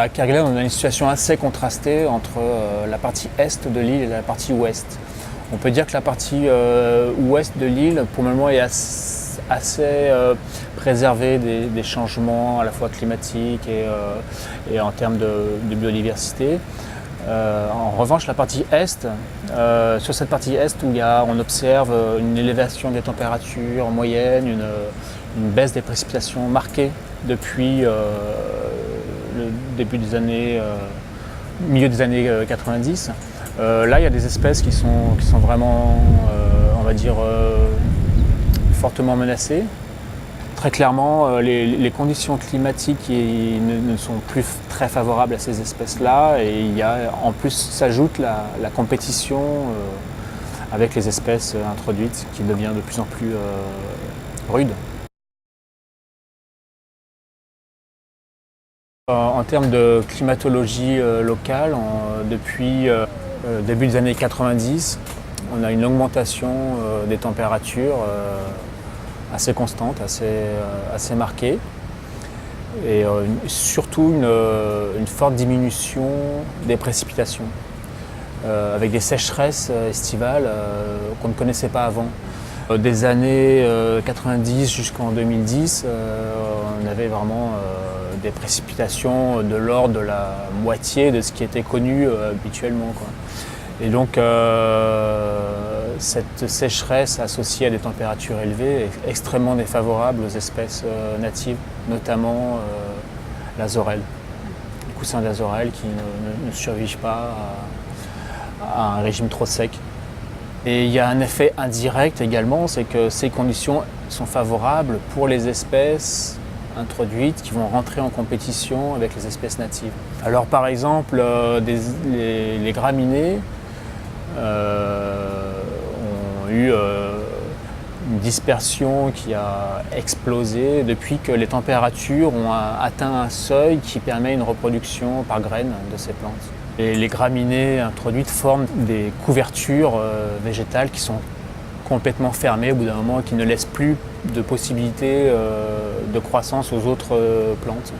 À Kerguelen, on a une situation assez contrastée entre la partie est de l'île et la partie ouest. On peut dire que la partie ouest de l'île, pour le moment, est assez préservée des changements à la fois climatiques et en termes de biodiversité. En revanche, la partie est, sur cette partie est où on observe une élévation des températures en moyenne, une baisse des précipitations marquée depuis le début des années, milieu des années 90. Là, il y a des espèces qui sont vraiment, on va dire, fortement menacées. Très clairement, les conditions climatiques ne sont plus très favorables à ces espèces-là, et en plus s'ajoute la compétition avec les espèces introduites qui devient de plus en plus rude. En termes de climatologie locale, depuis début des années 90, on a une augmentation des températures assez constante, assez marquée, et surtout une forte diminution des précipitations, avec des sécheresses estivales qu'on ne connaissait pas avant. Des années 90 jusqu'en 2010, on avait vraiment des précipitations de l'ordre de la moitié de ce qui était connu habituellement, quoi. Et donc cette sécheresse associée à des températures élevées est extrêmement défavorable aux espèces natives, notamment l'azorelle, les coussins d'azorelle qui ne survivent pas à un régime trop sec. Et il y a un effet indirect également, c'est que ces conditions sont favorables pour les espèces introduites qui vont rentrer en compétition avec les espèces natives. Alors par exemple, les graminées ont eu une dispersion qui a explosé depuis que les températures ont atteint un seuil qui permet une reproduction par graines de ces plantes. Et les graminées introduites forment des couvertures végétales qui sont complètement fermées au bout d'un moment, qui ne laissent plus de possibilité de croissance aux autres plantes.